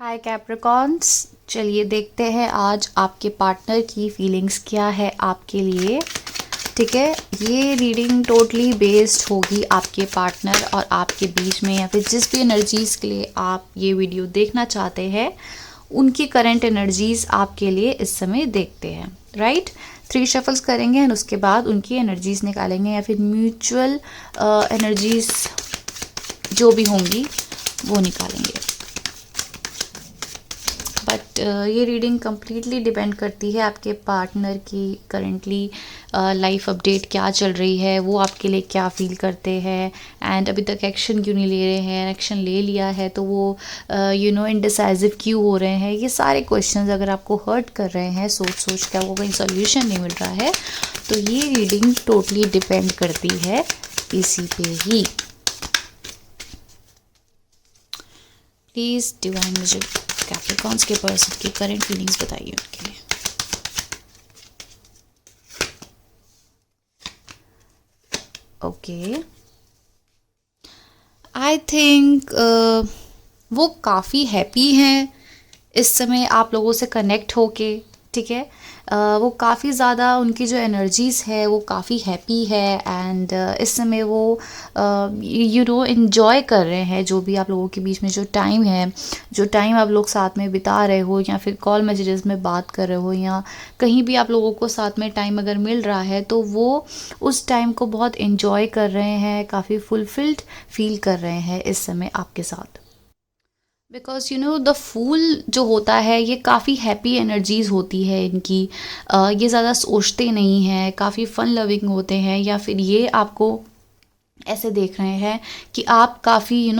हाय Capricorns, चलिए देखते हैं आज आपके पार्टनर की फीलिंग्स क्या है आपके लिए। ठीक है, ये रीडिंग टोटली बेस्ड होगी आपके पार्टनर और आपके बीच में, या फिर जिस भी एनर्जीज़ के लिए आप ये वीडियो देखना चाहते हैं उनकी करंट एनर्जीज़ आपके लिए इस समय देखते हैं। राइट, 3 शफल्स करेंगे और उसके बाद उनकी एनर्जीज़ निकालेंगे, या फिर म्यूचुअल एनर्जीज़ जो भी होंगी वो निकालेंगे। बट ये रीडिंग कम्प्लीटली डिपेंड करती है आपके पार्टनर की करेंटली लाइफ अपडेट क्या चल रही है, वो आपके लिए क्या फील करते हैं, एंड अभी तक एक्शन क्यों नहीं ले रहे हैं, एक्शन ले लिया है तो वो इनडिसाइसिव क्यों हो रहे हैं। ये सारे क्वेश्चंस अगर आपको हर्ट कर रहे हैं, सोच सोच के आपको कहीं सोल्यूशन नहीं मिल रहा है, तो ये रीडिंग टोटली डिपेंड करती है इसी पे ही। प्लीज़ डिवाइन मुझे कैप्रिकॉन्स के पर्सन की करंट फीलिंग्स बताइए उनके लिए। ओके, आई थिंक वो काफ़ी हैप्पी हैं इस समय आप लोगों से कनेक्ट होके। ठीक है, वो काफ़ी ज़्यादा उनकी जो एनर्जीज़ है वो काफ़ी हैप्पी है, एंड इस समय वो इन्जॉय कर रहे हैं जो भी आप लोगों के बीच में जो टाइम है, जो टाइम आप लोग साथ में बिता रहे हो, या फिर कॉल मैसेजेस में बात कर रहे हो, या कहीं भी आप लोगों को साथ में टाइम अगर मिल रहा है तो वो उस टाइम को बहुत इन्जॉय कर रहे हैं, काफ़ी फुलफिल्ड फील कर रहे हैं इस समय आपके साथ। बिकॉज द फूल जो होता है ये काफ़ी हैप्पी एनर्जीज़ होती है इनकी। ये ज़्यादा सोचते नहीं हैं, काफ़ी फन लविंग होते हैं, या फिर ये आपको ऐसे देख रहे हैं कि आप काफ़ी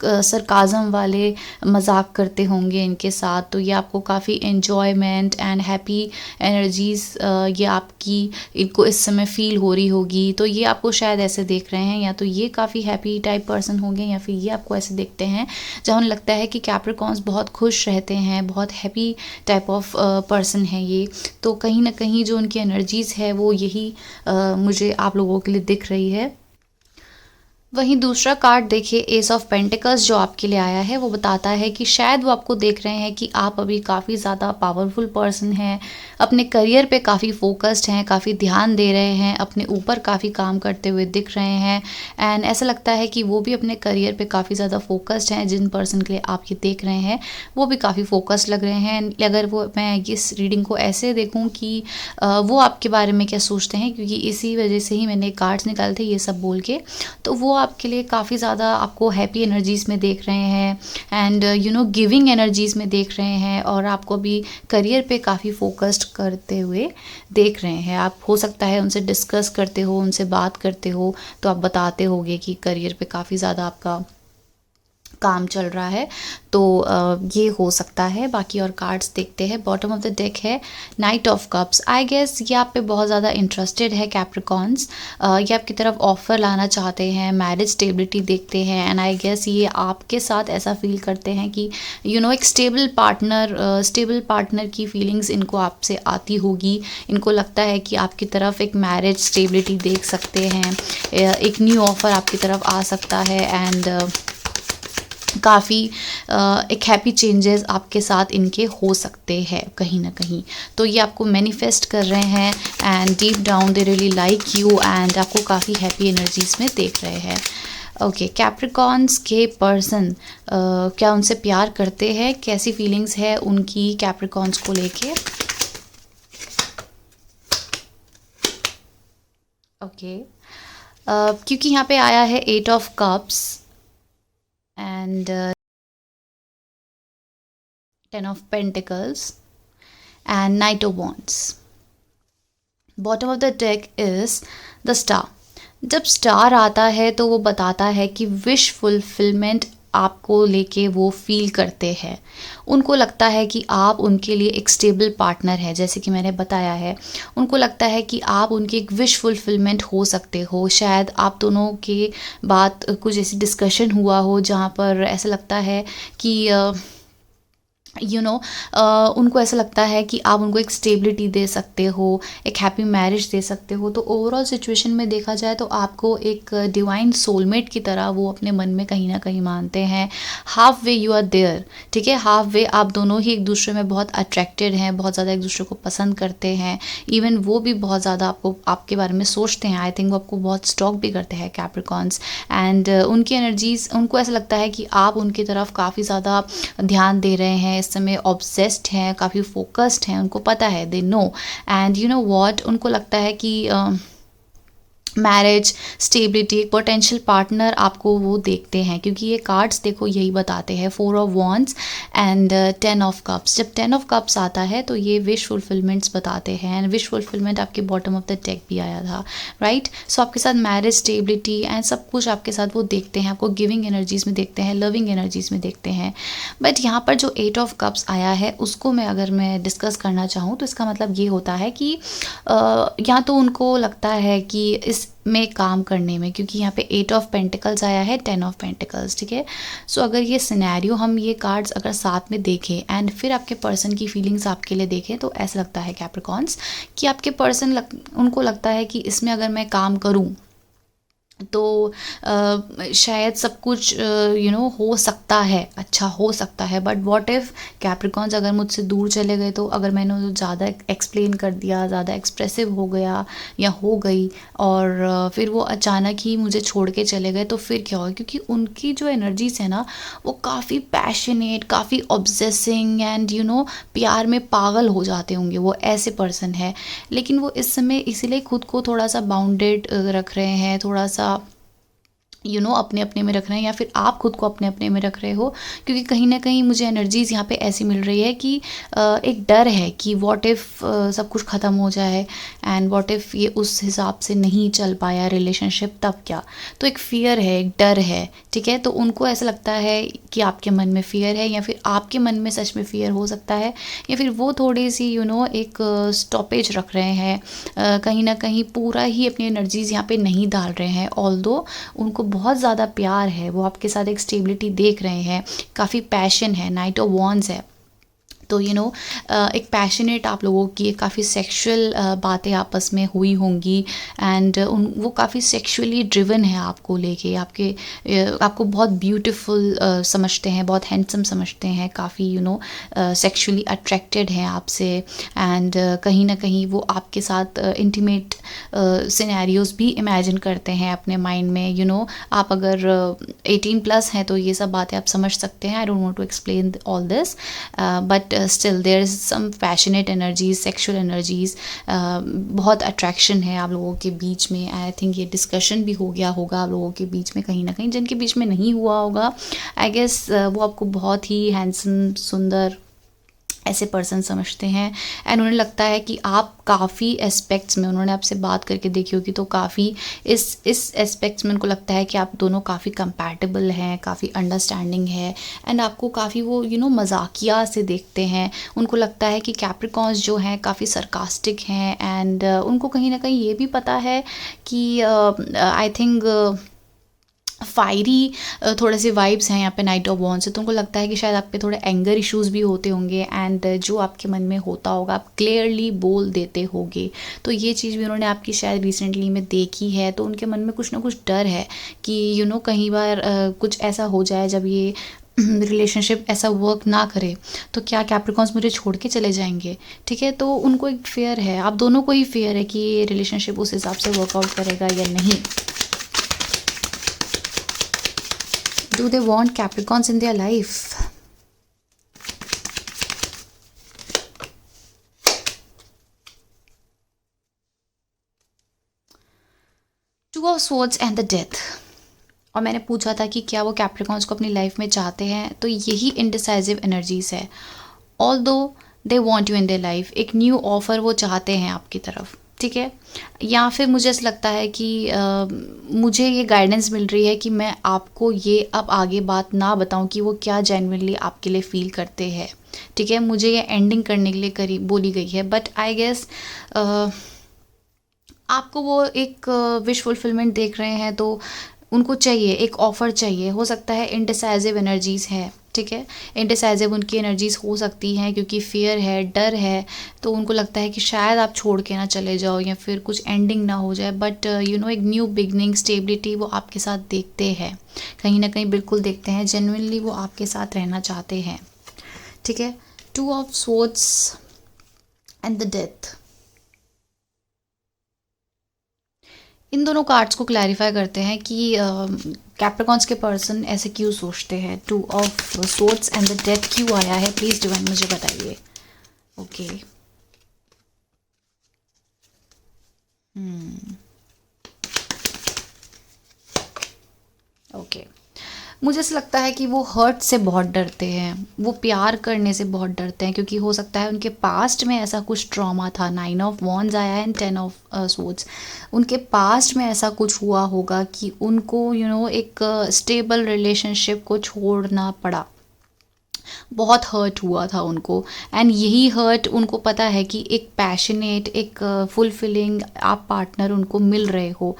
सरकाज़म वाले मजाक करते होंगे इनके साथ, तो ये आपको काफ़ी एन्जॉयमेंट एंड हैप्पी एनर्जीज़ ये आपकी इनको इस समय फील हो रही होगी, तो ये आपको शायद ऐसे देख रहे हैं, या तो ये काफ़ी हैप्पी टाइप पर्सन होंगे, या फिर ये आपको ऐसे देखते हैं जहाँ उन्हें लगता है कि कैप्रिकॉन्स बहुत खुश रहते हैं, बहुत हैप्पी टाइप ऑफ पर्सन है ये। तो कहीं ना कहीं जो उनकी एनर्जीज़ है वो यही मुझे आप लोगों के लिए दिख रही है। वहीं दूसरा कार्ड देखिए, एस ऑफ पेंटिकल्स जो आपके लिए आया है वो बताता है कि शायद वो आपको देख रहे हैं कि आप अभी काफ़ी ज़्यादा पावरफुल पर्सन हैं, अपने करियर पे काफ़ी फोकस्ड हैं, काफ़ी ध्यान दे रहे हैं, अपने ऊपर काफ़ी काम करते हुए दिख रहे हैं, एंड ऐसा लगता है कि वो भी अपने करियर पे काफ़ी ज़्यादा फोकस्ड हैं। जिन पर्सन के लिए आप ये देख रहे हैं वो भी काफ़ी फोकस्ड लग रहे हैं। अगर वो मैं इस रीडिंग को ऐसे देखूँ कि वो आपके बारे में क्या सोचते हैं, क्योंकि इसी वजह से ही मैंने कार्ड्स निकाले थे ये सब बोल के, तो वो आपके लिए काफ़ी ज़्यादा आपको हैप्पी एनर्जीज़ में देख रहे हैं, एंड गिविंग एनर्जीज़ में देख रहे हैं, और आपको भी करियर पे काफ़ी फोकस्ड करते हुए देख रहे हैं। आप हो सकता है उनसे डिस्कस करते हो, उनसे बात करते हो, तो आप बताते होगे कि करियर पे काफ़ी ज़्यादा आपका काम चल रहा है, तो ये हो सकता है। बाकी और कार्ड्स देखते हैं। बॉटम ऑफ द डेक है knight of cups. I guess ये आप पे बहुत ज़्यादा इंटरेस्टेड है कैप्रिकॉन्स, ये आपकी तरफ ऑफर लाना चाहते हैं, मैरिज स्टेबिलिटी देखते हैं, एंड आई गेस ये आपके साथ ऐसा फील करते हैं कि एक स्टेबल पार्टनर की फीलिंग्स इनको आपसे आती होगी। इनको लगता है कि आपकी तरफ एक मैरिज स्टेबिलिटी देख सकते हैं, एक न्यू ऑफर आपकी तरफ आ सकता है, एंड काफ़ी एक हैप्पी चेंजेस आपके साथ इनके हो सकते हैं कहीं ना कहीं। तो ये आपको मैनिफेस्ट कर रहे हैं, and deep down they really like you, and आपको काफ़ी हैप्पी एनर्जीज़ में देख रहे हैं। ओके, कैप्रिकॉन्स के पर्सन क्या उनसे प्यार करते हैं, कैसी फीलिंग्स है उनकी कैप्रिकॉन्स को लेके। ओके, क्योंकि यहाँ पे आया है 8 of cups and 10 of Pentacles and Knight of Wands. Bottom of the deck is the Star. जब स्टार आता है तो वो बताता है कि विश फुलफिलमेंट आपको लेके वो फील करते हैं। उनको लगता है कि आप उनके लिए एक स्टेबल पार्टनर है, जैसे कि मैंने बताया है। उनको लगता है कि आप उनकी एक विश फुलफिलमेंट हो सकते हो। शायद आप दोनों के बात कुछ ऐसी डिस्कशन हुआ हो जहाँ पर ऐसा लगता है कि उनको ऐसा लगता है कि आप उनको एक स्टेबिलिटी दे सकते हो, एक हैप्पी मैरिज दे सकते हो। तो ओवरऑल सिचुएशन में देखा जाए तो आपको एक डिवाइन सोलमेट की तरह वो अपने मन में कहीं ना कहीं मानते हैं। Halfway you are there, ठीक है, हाफ वे आप दोनों ही एक दूसरे में बहुत अट्रैक्टेड हैं, बहुत ज़्यादा एक दूसरे को पसंद करते हैं। इवन वो भी बहुत ज़्यादा आपको आपके बारे में सोचते हैं। आई थिंक वो आपको बहुत स्टॉक भी करते हैं कैप्रिकॉन्स। एंड उनकी एनर्जीज, उनको ऐसा लगता है कि आप उनकी तरफ काफ़ी ज़्यादा ध्यान दे रहे हैं, इस समय ऑब्सेस्ड हैं, काफ़ी फोकस्ड हैं, उनको पता है, they know. And you know what, उनको लगता है कि मैरिज, स्टेबिलिटी, एक पोटेंशियल पार्टनर आपको वो देखते हैं, क्योंकि ये कार्ड्स देखो यही बताते हैं, 4 of wands and 10 of cups. जब 10 ऑफ कप्स आता है तो ये विश फुलफिलमेंट्स बताते हैं। एंड विश फुलफिलमेंट आपके बॉटम ऑफ द डेक भी आया था, राइट। सो आपके साथ मैरिज, स्टेबिलिटी एंड सब कुछ आपके साथ वो देखते हैं, आपको गिविंग एनर्जीज में देखते हैं, लविंग एनर्जीज में देखते हैं। बट यहाँ पर जो 8 ऑफ कप्स आया है उसको अगर मैं डिस्कस करना चाहूँ तो इसका मतलब ये होता है कि या तो उनको लगता है कि इस में काम करने में, क्योंकि यहाँ पे 8 ऑफ पेंटिकल्स आया है, 10 ऑफ पेंटिकल्स, ठीक है। सो अगर ये सिनेरियो, हम ये कार्ड्स अगर साथ में देखें एंड फिर आपके पर्सन की फीलिंग्स आपके लिए देखें, तो ऐसा लगता है कैप्रिकॉन्स कि आपके पर्सन उनको लगता है कि इसमें अगर मैं काम करूँ तो शायद सब कुछ हो सकता है, अच्छा हो सकता है। बट व्हाट इफ़ कैप्रिकॉन्स अगर मुझसे दूर चले गए, तो अगर मैंने उनको ज़्यादा एक्सप्लेन कर दिया, ज़्यादा एक्सप्रेसिव हो गया या हो गई, और फिर वो अचानक ही मुझे छोड़ के चले गए, तो फिर क्या होगा? क्योंकि उनकी जो एनर्जीज है ना, वो काफ़ी पैशनेट, काफ़ी ऑब्सेसिंग एंड प्यार में पागल हो जाते होंगे, वो ऐसे पर्सन है। लेकिन वो इस समय इसीलिए खुद को थोड़ा सा बाउंडेड रख रहे हैं, थोड़ा सा अपने अपने में रख रहे हैं, या फिर आप खुद को अपने अपने में रख रहे हो, क्योंकि कहीं ना कहीं मुझे एनर्जीज़ यहाँ पे ऐसी मिल रही है कि एक डर है कि व्हाट इफ़ सब कुछ ख़त्म हो जाए, एंड व्हाट इफ़ ये उस हिसाब से नहीं चल पाया रिलेशनशिप, तब क्या। तो एक फ़ियर है, एक डर है, ठीक है। तो उनको ऐसा लगता है कि आपके मन में फ़ियर है, या फिर आपके मन में सच में फ़ियर हो सकता है, या फिर वो थोड़ी सी एक स्टॉपेज रख रहे हैं, कहीं ना कहीं पूरा ही अपनी एनर्जीज़ यहाँ पे नहीं डाल रहे हैं। ऑल्दो उनको बहुत ज़्यादा प्यार है, वो आपके साथ एक स्टेबिलिटी देख रहे हैं, काफ़ी पैशन है, नाइट ऑफ वॉन्ड्स है। तो एक पैशनेट आप लोगों की काफ़ी सेक्सुअल बातें आपस में हुई होंगी, एंड वो काफ़ी सेक्सुअली ड्रिवन है आपको लेके, आपको बहुत ब्यूटीफुल समझते हैं, बहुत हैंडसम समझते हैं, काफ़ी सेक्सुअली अट्रैक्टेड हैं आपसे। एंड कहीं ना कहीं वो आपके साथ इंटीमेट सिनेरियोज भी इमेजिन करते हैं अपने माइंड में। आप अगर 18+ हैं तो ये सब बातें आप समझ सकते हैं। I don't want to explain all this, but still there is some passionate energies, sexual energies, बहुत अट्रैक्शन है आप लोगों के बीच में। आई थिंक ये डिस्कशन भी हो गया होगा आप लोगों के बीच में कहीं ना कहीं, जिनके बीच में नहीं हुआ होगा आई गेस वो आपको बहुत ही हैंडसम, सुंदर ऐसे पर्सन समझते हैं। एंड उन्हें लगता है कि आप काफ़ी एस्पेक्ट्स में, उन्होंने आपसे बात करके देखी होगी तो काफ़ी इस एस्पेक्ट्स में उनको लगता है कि आप दोनों काफ़ी कंपैटिबल हैं, काफ़ी अंडरस्टैंडिंग है, एंड आपको काफ़ी वो मजाकिया से देखते हैं। उनको लगता है कि कैप्रिकॉन्स जो हैं काफ़ी सरकास्टिक हैं, एंड उनको कहीं ना कहीं ये भी पता है कि आई थिंक फायरी थोड़े से वाइब्स हैं यहाँ पे नाइट ऑफ वॉन्ड्स से। तो उनको लगता है कि शायद आप पे थोड़े एंगर इश्यूज़ भी होते होंगे, एंड जो आपके मन में होता होगा आप क्लियरली बोल देते होगे। तो ये चीज़ भी उन्होंने आपकी शायद रिसेंटली में देखी है। तो उनके मन में कुछ ना कुछ डर है कि कहीं बार कुछ ऐसा हो जाए जब ये रिलेशनशिप ऐसा वर्क ना करे, तो क्या कैप्रिकॉन्स मुझे छोड़ के चले जाएंगे, ठीक है। तो उनको एक फेयर है, आप दोनों को ही फेयर है कि ये रिलेशनशिप उस हिसाब से वर्कआउट करेगा या नहीं। Do they want Capricorns in their life? Two of Swords and the Death. और मैंने पूछा था कि क्या वो कैप्रिकॉन्स को अपनी लाइफ में चाहते हैं, तो यही इनडिसाइसिव एनर्जीज है। Although they want you in their life, एक न्यू ऑफर वो चाहते हैं आपकी तरफ, ठीक है। या फिर मुझे ऐसा लगता है कि मुझे ये गाइडेंस मिल रही है कि मैं आपको ये अब आगे बात ना बताऊं कि वो क्या जेन्युइनली आपके लिए फील करते हैं, ठीक है। मुझे ये एंडिंग करने के लिए करीब बोली गई है, बट आई गेस आपको वो एक विश फुलफिलमेंट देख रहे हैं, तो उनको चाहिए, एक ऑफ़र चाहिए। हो सकता है इनडिसाइसिव एनर्जीज़ है, ठीक है। इंडिसाइजिव उनकी एनर्जीज हो सकती हैं क्योंकि फियर है, डर है, तो उनको लगता है कि शायद आप छोड़ के ना चले जाओ या फिर कुछ एंडिंग ना हो जाए, बट एक न्यू बिगनिंग, स्टेबिलिटी वो आपके साथ देखते हैं, कहीं ना कहीं बिल्कुल देखते हैं, जेन्युइनली वो आपके साथ रहना चाहते हैं, ठीक है। 2 of swords and the death, इन दोनों कार्ड्स को क्लैरिफाई करते हैं कि कैप्रिकॉन्स के पर्सन ऐसे क्यों सोचते हैं। 2 of swords and the death क्यों आया है, प्लीज़ डिवाइन मुझे बताइए। ओके, ओके, मुझे ऐसा लगता है कि वो हर्ट से बहुत डरते हैं, वो प्यार करने से बहुत डरते हैं, क्योंकि हो सकता है उनके पास्ट में ऐसा कुछ ट्रॉमा था। 9 ऑफ वॉन्ड्स आया है एंड 10 ऑफ स्वॉर्ड्स, उनके पास्ट में ऐसा कुछ हुआ होगा कि उनको एक स्टेबल रिलेशनशिप को छोड़ना पड़ा, बहुत हर्ट हुआ था उनको। एंड यही हर्ट उनको पता है कि एक पैशनेट, एक फुलफिलिंग आप पार्टनर उनको मिल रहे हो,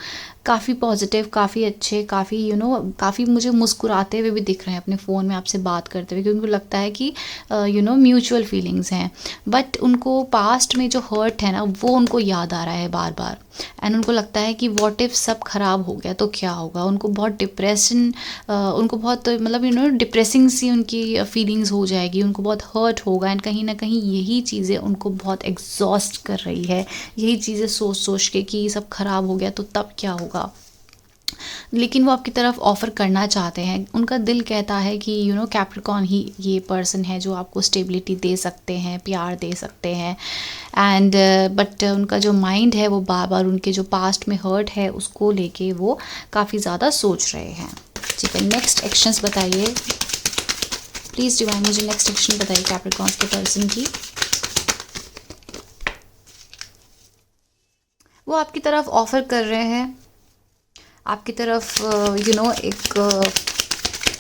काफ़ी पॉजिटिव, काफ़ी अच्छे, काफ़ी काफ़ी मुझे मुस्कुराते हुए भी दिख रहे हैं अपने फ़ोन में आपसे बात करते हुए, क्योंकि उनको लगता है कि म्यूचुअल फीलिंग्स हैं। बट उनको पास्ट में जो हर्ट है ना, वो उनको याद आ रहा है बार बार, एंड उनको लगता है कि व्हाट इफ़ सब खराब हो गया तो क्या होगा। उनको बहुत डिप्रेशन, उनको बहुत डिप्रेसिंग सी उनकी फीलिंग्स हो जाएगी, उनको बहुत हर्ट होगा, एंड कहीं ना कहीं यही चीज़ें उनको बहुत एग्जॉस्ट कर रही है, यही चीज़ें सोच सोच के कि सब खराब हो गया तो तब क्या होगा। लेकिन वो आपकी तरफ ऑफ़र करना चाहते हैं, उनका दिल कहता है कि कैप्रिकॉन ही ये पर्सन है जो आपको स्टेबिलिटी दे सकते हैं, प्यार दे सकते हैं। एंड बट उनका जो माइंड है वो बार बार उनके जो पास्ट में हर्ट है उसको लेके वो काफ़ी ज़्यादा सोच रहे हैं, ठीक है। नेक्स्ट एक्शंस बताइए प्लीज़ डिवाइन, मुझे नेक्स्ट एक्शन बताइए कैप्रिकॉन्स के पर्सन की। वो आपकी तरफ ऑफ़र कर रहे हैं, आपकी तरफ एक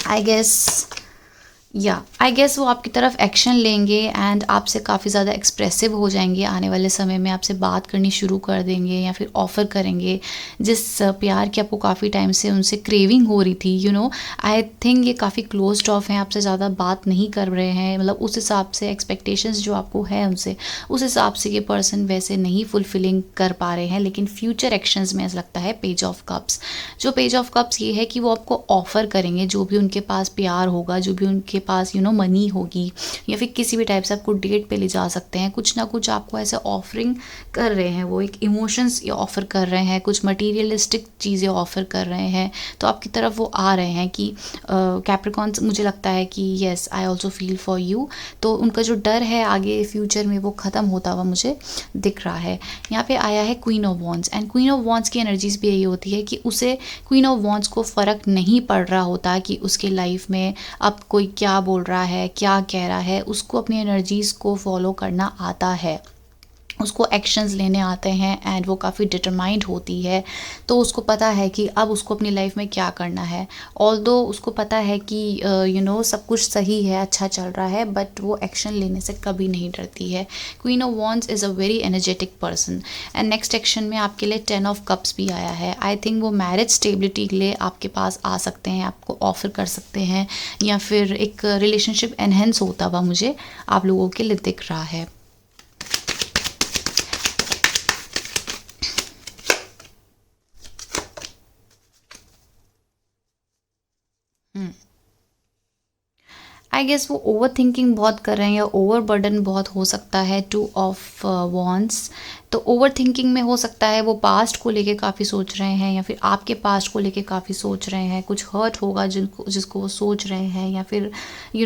आई गेस वो आपकी तरफ एक्शन लेंगे एंड आपसे काफ़ी ज़्यादा एक्सप्रेसिव हो जाएंगे आने वाले समय में, आपसे बात करनी शुरू कर देंगे या फिर ऑफ़र करेंगे जिस प्यार की आपको काफ़ी टाइम से उनसे क्रेविंग हो रही थी। आई थिंक ये काफ़ी क्लोज्ड ऑफ हैं, आपसे ज़्यादा बात नहीं कर रहे हैं, मतलब उस हिसाब से एक्सपेक्टेशंस जो आपको है उनसे, उस हिसाब से ये पर्सन वैसे नहीं फुलफिलिंग कर पा रहे हैं। लेकिन फ्यूचर एक्शंस में ऐसा लगता है पेज ऑफ कप्स, जो पेज ऑफ कप्स ये है कि वो आपको ऑफ़र करेंगे, जो भी उनके पास प्यार होगा, जो भी उनके पास मनी होगी, या फिर किसी भी टाइप से आपको डेट पे ले जा सकते हैं, कुछ ना कुछ आपको ऐसे ऑफरिंग कर रहे हैं, वो एक इमोशंस ऑफ़र कर रहे हैं, कुछ मटीरियलिस्टिक चीज़ें ऑफ़र कर रहे हैं, तो आपकी तरफ वो आ रहे हैं कि कैप्रिकॉन्स, मुझे लगता है कि yes I also feel for you. तो उनका जो डर है आगे फ्यूचर में वो ख़त्म होता हुआ मुझे दिख रहा है। यहाँ पे आया है queen of wands, and queen of wands की एनर्जीज भी यही होती है कि उसे क्वीन ऑफ वॉन्ड्स को फ़र्क नहीं पड़ रहा होता कि उसके लाइफ में अब कोई क्या बोल रहा है, क्या कह रहा है, उसको अपनी एनर्जीज़ को फॉलो करना आता है, उसको एक्शंस लेने आते हैं, एंड वो काफ़ी डिटरमाइंड होती है। तो उसको पता है कि अब उसको अपनी लाइफ में क्या करना है, ऑल्दो उसको पता है कि सब कुछ सही है, अच्छा चल रहा है, बट वो एक्शन लेने से कभी नहीं डरती है। Queen of wands is a very energetic person. And next action में आपके लिए 10 ऑफ कप्स भी आया है। आई थिंक वो मैरिज स्टेबिलिटी के लिए आपके पास आ सकते हैं, आपको ऑफ़र कर सकते हैं, या फिर एक रिलेशनशिप एनहेंस होता हुआ मुझे आप लोगों के लिए दिख रहा है। आई गेस वो ओवर थिंकिंग बहुत कर रहे हैं, या ओवर बर्डन बहुत हो सकता है। 2 ऑफ वॉन्ड्स, तो ओवर थिंकिंग में हो सकता है वो पास्ट को लेके काफ़ी सोच रहे हैं, या फिर आपके पास्ट को लेके काफ़ी सोच रहे हैं, कुछ हर्ट होगा जिसको वो सोच रहे हैं, या फिर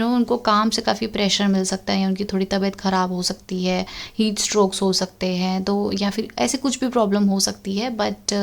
उनको काम से काफ़ी प्रेशर मिल सकता है, या उनकी थोड़ी तबीयत ख़राब हो सकती है, हीट स्ट्रोक्स हो सकते हैं, तो या फिर ऐसे कुछ भी प्रॉब्लम हो सकती है। बट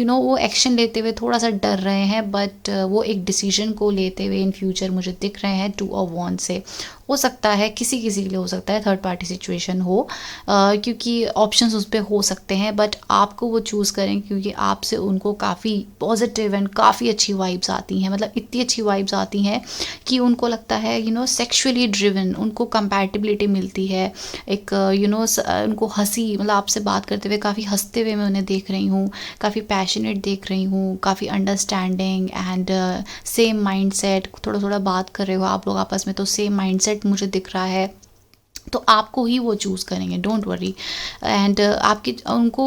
वो एक्शन लेते हुए थोड़ा सा डर रहे हैं, बट वो एक डिसीजन को लेते हुए इन फ्यूचर मुझे दिख रहे हैं 2 ऑफ वॉन्ड से। हो सकता है किसी किसी के लिए हो सकता है थर्ड पार्टी सिचुएशन हो, क्योंकि ऑप्शंस उस पर हो सकते हैं, बट आपको वो चूज़ करें, क्योंकि आपसे उनको काफ़ी पॉजिटिव एंड काफ़ी अच्छी वाइब्स आती हैं, मतलब इतनी अच्छी वाइब्स आती हैं कि उनको लगता है सेक्सुअली ड्रिवन, उनको कंपैटिबिलिटी मिलती है, एक उनको हंसी, मतलब आपसे बात करते हुए काफ़ी हंसते हुए मैं उन्हें देख रही हूँ, काफ़ी पैशनेट देख रही हूँ, काफ़ी understanding and same mind set, थोड़ा थोड़ा बात कर रहे हो आप लोग आपस आपस में तो सेम माइंडसेट मुझे दिख रहा है, तो आपको ही वो चूज़ करेंगे, डोंट वरी। एंड आपकी उनको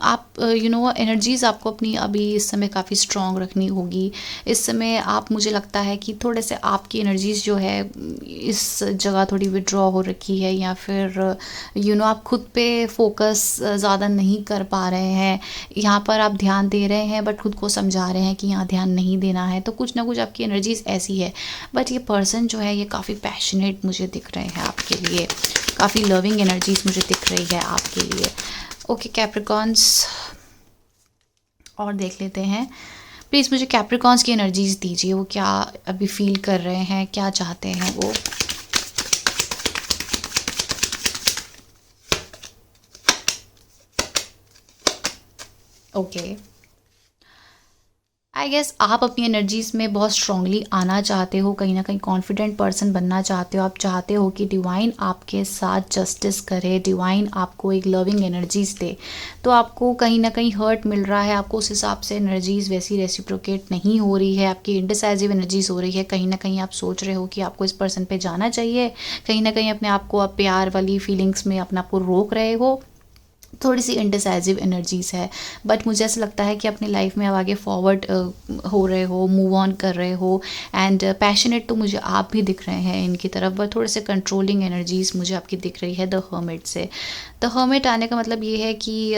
आप एनर्जीज़ आपको अपनी अभी इस समय काफ़ी स्ट्रॉन्ग रखनी होगी। इस समय आप, मुझे लगता है कि थोड़े से आपकी एनर्जीज़ जो है इस जगह थोड़ी विड्रॉ हो रखी है, या फिर आप खुद पे फोकस ज़्यादा नहीं कर पा रहे हैं। यहाँ पर आप ध्यान दे रहे हैं बट खुद को समझा रहे हैं कि यहाँ ध्यान नहीं देना है, तो कुछ ना कुछ आपकी एनर्जीज़ ऐसी है। बट ये पर्सन जो है ये काफ़ी पैशनेट मुझे दिख रहे हैं आपके लिए, काफ़ी लविंग एनर्जीज मुझे दिख रही है आपके लिए। ओके कैप्रिकॉन्स, और देख लेते हैं। प्लीज़ मुझे कैप्रिकॉन्स की एनर्जीज दीजिए, वो क्या अभी फील कर रहे हैं, क्या चाहते हैं वो। ओके, आई गेस आप अपनी एनर्जीज़ में बहुत स्ट्रांगली आना चाहते हो, कहीं ना कहीं कॉन्फिडेंट पर्सन बनना चाहते हो। आप चाहते हो कि डिवाइन आपके साथ जस्टिस करे, डिवाइन आपको एक लविंग एनर्जीज़ दे। तो आपको कहीं ना कहीं हर्ट मिल रहा है, आपको उस हिसाब से एनर्जीज़ वैसी रेसिप्रोकेट नहीं हो रही है, आपकी इंडिसाइजिव एनर्जीज़ हो रही है। कहीं ना कहीं आप सोच रहे हो कि आपको इस पर्सन पे जाना चाहिए, कहीं ना कहीं अपने आप को आप प्यार वाली फीलिंग्स में अपने आप को रोक रहे हो, थोड़ी सी इंडिसाइजिव एनर्जीज़ है। बट मुझे ऐसा लगता है कि अपनी लाइफ में आप आगे फॉरवर्ड हो रहे हो, मूव ऑन कर रहे हो। एंड पैशनेट तो मुझे आप भी दिख रहे हैं इनकी तरफ, बट थोड़े से कंट्रोलिंग एनर्जीज़ मुझे आपकी दिख रही है द हर्मिट से। द हर्मिट आने का मतलब ये है कि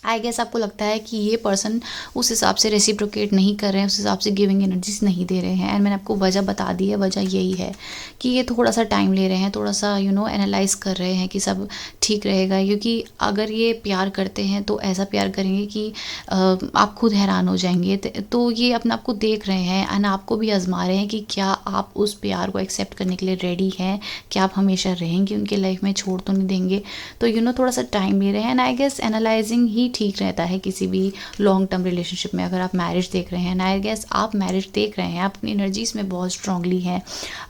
आई गेस आपको लगता है कि ये पर्सन उस हिसाब से रेसिप्रोकेट नहीं कर रहे हैं, उस हिसाब से गिविंग एनर्जीज नहीं दे रहे हैं। एंड मैंने आपको वजह बता दी है, वजह यही है कि ये थोड़ा सा टाइम ले रहे हैं, थोड़ा सा एनालाइज कर रहे हैं कि सब ठीक रहेगा। क्योंकि अगर ये प्यार करते हैं तो ऐसा प्यार करेंगे कि आप खुद हैरान हो जाएंगे। तो ये अपने आप को देख रहे हैं एंड आपको भी आजमा रहे हैं कि क्या आप उस प्यार को एक्सेप्ट करने के लिए रेडी हैं, क्या आप हमेशा रहेंगे उनके लाइफ में, छोड़ तो नहीं देंगे। तो थोड़ा सा टाइम ले रहे हैं। एंड आई गेस एनालाइजिंग ही ठीक रहता है किसी भी लॉन्ग टर्म रिलेशनशिप में। अगर आप मैरिज देख रहे हैं, एंड आई गेस आप मैरिज देख रहे हैं, आप अपनी एनर्जीज़ में बहुत स्ट्रांगली हैं,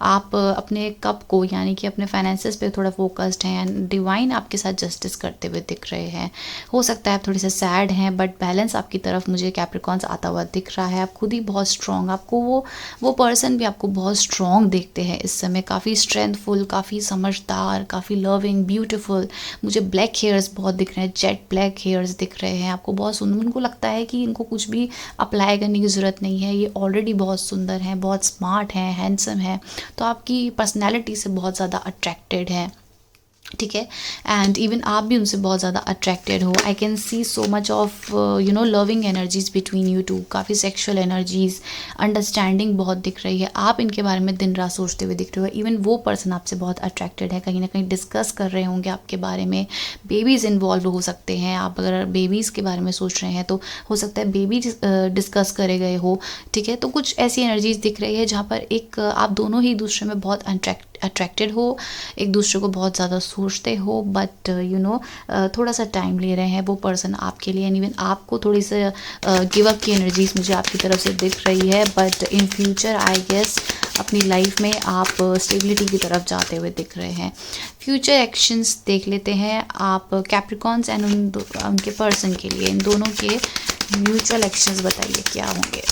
आप अपने कप को यानी कि अपने फाइनेंसेस पे थोड़ा फोकस्ड हैं, एंड डिवाइन आपके साथ जस्टिस करते हुए दिख रहे हैं। हो सकता है आप थोड़े से सैड हैं, बट बैलेंस आपकी तरफ मुझे कैप्रिकॉन्स आता हुआ दिख रहा है। आप खुद ही बहुत स्ट्रॉन्ग, आपको वो पर्सन भी आपको बहुत स्ट्रॉन्ग देखते हैं इस समय, काफ़ी स्ट्रेंथफुल, काफ़ी समझदार, काफ़ी लविंग, ब्यूटीफुल। मुझे ब्लैक हेयर्स बहुत दिख रहे हैं, जेट ब्लैक हेयर्स दिख रहे हैं आपको, बहुत सुंदर। उनको लगता है कि इनको कुछ भी अप्लाई करने की ज़रूरत नहीं है, ये ऑलरेडी बहुत सुंदर हैं, बहुत स्मार्ट हैं, हैंडसम हैं। तो आपकी पर्सनैलिटी से बहुत ज़्यादा अट्रैक्टेड है, ठीक है। एंड इवन आप भी उनसे बहुत ज़्यादा अट्रैक्टेड हो। I can see so much of loving energies between you two, काफ़ी सेक्शुअल एनर्जीज, अंडरस्टैंडिंग बहुत दिख रही है। आप इनके बारे में दिन रात सोचते हुए दिख रहे हो। इवन वो पर्सन आपसे बहुत अट्रैक्टेड है, कहीं ना कहीं डिस्कस कर रहे होंगे आपके बारे में। बेबीज़ इन्वॉल्व हो सकते हैं, आप अगर बेबीज़ के बारे में सोच रहे हैं तो हो सकता है बेबी डिस्कस करे गए हो, ठीक है। तो कुछ ऐसी एनर्जीज दिख रही है जहाँ पर एक आप दोनों ही दूसरे में बहुत अट्रैक्टेड हो, एक दूसरे को बहुत ज़्यादा सोचते हो, बट थोड़ा सा टाइम ले रहे हैं वो पर्सन आपके लिए। इवन आपको थोड़ी सी गिव अप की एनर्जीज मुझे आपकी तरफ से दिख रही है, but in future I guess अपनी लाइफ में आप स्टेबिलिटी की तरफ जाते हुए दिख रहे हैं। फ्यूचर एक्शंस देख लेते हैं आप कैप्रिकॉन्स एंड उनके पर्सन के लिए, इन दोनों के म्यूचुअल एक्शंस बताइए क्या होंगे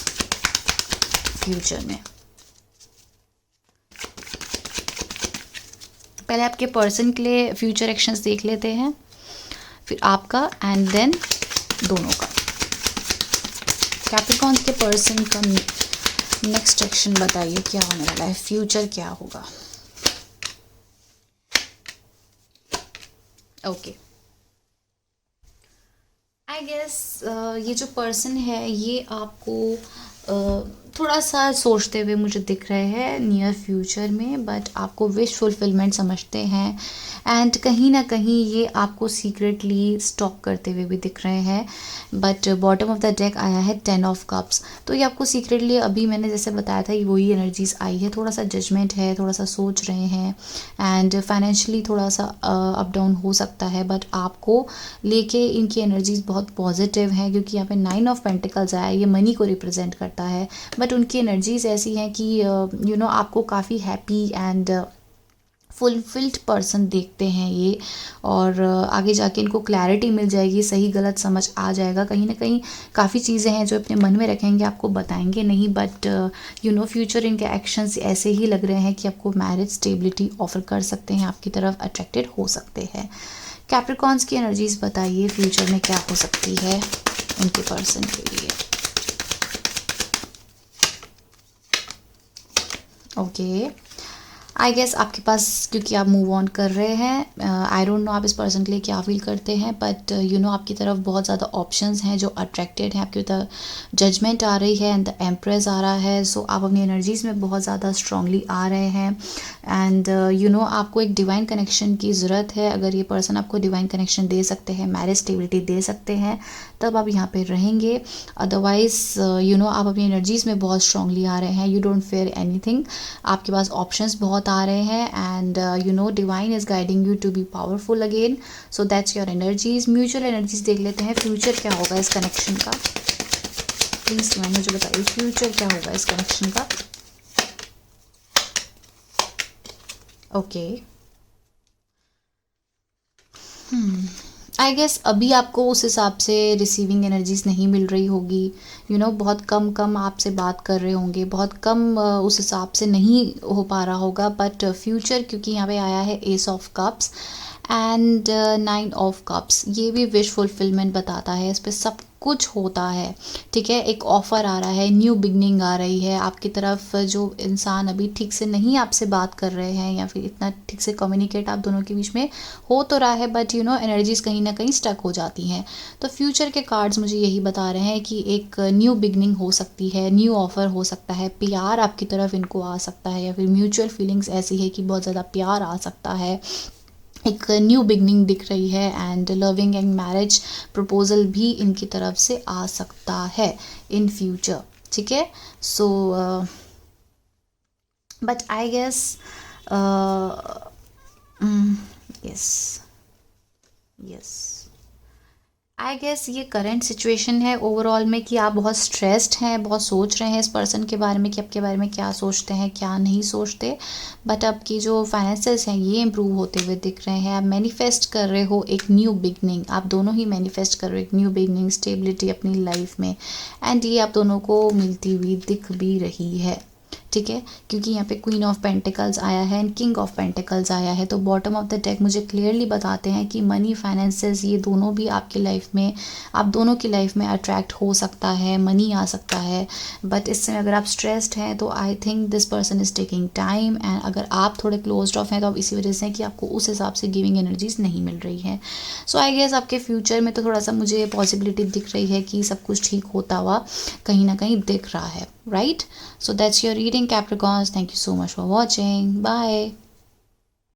फ्यूचर में। पहले आपके पर्सन के लिए फ्यूचर एक्शंस देख लेते हैं, फिर आपका एंड देन दोनों का। कैप्रिकॉन्स के पर्सन का नेक्स्ट एक्शन बताइए क्या होने वाला है, फ्यूचर क्या होगा। ओके, आई गेस ये जो पर्सन है ये आपको थोड़ा सा सोचते हुए मुझे दिख रहे हैं नियर फ्यूचर में, बट आपको विश फुलफिलमेंट समझते हैं। एंड कहीं ना कहीं ये आपको सीक्रेटली स्टॉक करते हुए भी दिख रहे हैं, but bottom of the deck आया है 10 ऑफ कप्स। तो ये आपको सीक्रेटली, अभी मैंने जैसे बताया था, ये वही एनर्जीज आई है, थोड़ा सा जजमेंट है, थोड़ा सा सोच रहे हैं, एंड फाइनेंशियली थोड़ा सा अप डाउन हो सकता है, बट आपको लेके इनकी एनर्जीज बहुत पॉजिटिव हैं, क्योंकि यहाँ पे 9 ऑफ पेंटिकल्स आया है, ये मनी को रिप्रेजेंट करता है। बट उनकी एनर्जीज ऐसी हैं कि आपको काफ़ी हैप्पी एंड फुलफिल्ड पर्सन देखते हैं ये, और आगे जाके इनको क्लैरिटी मिल जाएगी, सही गलत समझ आ जाएगा। कहीं ना कहीं काफ़ी चीज़ें हैं जो अपने मन में रखेंगे, आपको बताएंगे नहीं, बट यू नो फ्यूचर इनके एक्शंस ऐसे ही लग रहे हैं कि आपको मैरिज स्टेबिलिटी ऑफर कर सकते हैं, आपकी तरफ अट्रैक्टेड हो सकते हैं। कैप्रिकॉन्स की एनर्जीज बताइए फ्यूचर में क्या हो सकती है उनके पर्सन के लिए। ओके, आई गेस आपके पास, क्योंकि आप मूव ऑन कर रहे हैं, आई डोंट नो आप इस पर्सन के लिए क्या फील करते हैं, बट यू नो आपकी तरफ बहुत ज़्यादा ऑप्शंस हैं जो अट्रैक्टेड हैं, आपकी तरफ जजमेंट आ रही है एंड द एम्प्रेस आ रहा है। सो आप अपनी एनर्जीज़ में बहुत ज़्यादा स्ट्रांगली आ रहे हैं, एंड यू नो आपको एक डिवाइन कनेक्शन की ज़रूरत है। अगर ये पर्सन आपको डिवाइन कनेक्शन दे सकते हैं, मैरिज स्टेबिलिटी दे सकते हैं, तब आप यहाँ पे रहेंगे। अदरवाइज यू नो आप अपनी एनर्जीज़ में बहुत स्ट्रांगली आ रहे हैं, यू डोंट फेयर एनीथिंग, आपके पास ऑप्शंस बहुत आ रहे हैं, and you know divine is guiding you to be powerful again. So that's your energies. Mutual energies देख लेते हैं, फ्यूचर क्या होगा इस कनेक्शन का। प्लीज़ डिवाइन मुझे बताइए फ्यूचर क्या होगा इस कनेक्शन का। ओके, आई गेस अभी आपको उस हिसाब से रिसीविंग एनर्जीज नहीं मिल रही होगी, यू नो बहुत कम कम आपसे बात कर रहे होंगे, बहुत कम उस हिसाब से नहीं हो पा रहा होगा। बट फ्यूचर, क्योंकि यहाँ पे आया है S of cups and 9 of cups, ये भी विश फुलफिलमेंट बताता है, इस पर सब कुछ होता है। ठीक है, एक ऑफ़र आ रहा है, न्यू बिगनिंग आ रही है आपकी तरफ। जो इंसान अभी ठीक से नहीं आपसे बात कर रहे हैं या फिर इतना ठीक से कम्युनिकेट आप दोनों के बीच में हो तो रहा है, बट यू नो एनर्जीज कहीं ना कहीं स्टक हो जाती हैं। तो फ्यूचर के कार्ड्स मुझे यही बता रहे हैं कि एक न्यू बिगनिंग हो सकती है, न्यू ऑफ़र हो सकता है, प्यार आपकी तरफ इनको आ सकता है, या फिर म्यूचुअल फीलिंग्स ऐसी है कि बहुत ज़्यादा प्यार आ सकता है, एक न्यू बिगनिंग दिख रही है, and loving and marriage proposal भी इनकी तरफ से आ सकता है इन फ्यूचर। ठीक है, so but I guess yes yes I guess ये करंट सिचुएशन है ओवरऑल में कि आप बहुत स्ट्रेस्ड हैं, बहुत सोच रहे हैं इस पर्सन के बारे में कि आपके बारे में क्या सोचते हैं क्या नहीं सोचते। बट आपकी जो फाइनेंसेस हैं ये इम्प्रूव होते हुए दिख रहे हैं, आप मैनिफेस्ट कर रहे हो एक न्यू बिगनिंग, आप दोनों ही मैनिफेस्ट कर रहे हो एक न्यू बिगनिंग, स्टेबिलिटी अपनी लाइफ में, एंड ये आप दोनों को मिलती हुई दिख भी रही है। ठीक है, क्योंकि यहाँ पे क्वीन ऑफ पेंटिकल्स आया है एंड किंग ऑफ पेंटिकल्स आया है, तो बॉटम ऑफ द डेक मुझे क्लियरली बताते हैं कि मनी फाइनेंसेस ये दोनों भी आपकी लाइफ में, आप दोनों की लाइफ में अट्रैक्ट हो सकता है, मनी आ सकता है। बट इस समय अगर आप स्ट्रेस्ड हैं तो I think this person is taking time, and अगर आप थोड़े क्लोज्ड ऑफ हैं तो आप इसी वजह से कि आपको उस हिसाब से गिविंग एनर्जीज नहीं मिल रही है। सो आई गेस आपके फ्यूचर में तो थोड़ा सा मुझे पॉसिबिलिटी दिख रही है कि सब कुछ ठीक होता हुआ कहीं ना कहीं दिख रहा है, right? So that's your reading, Capricorns. Thank you so much for watching. Bye.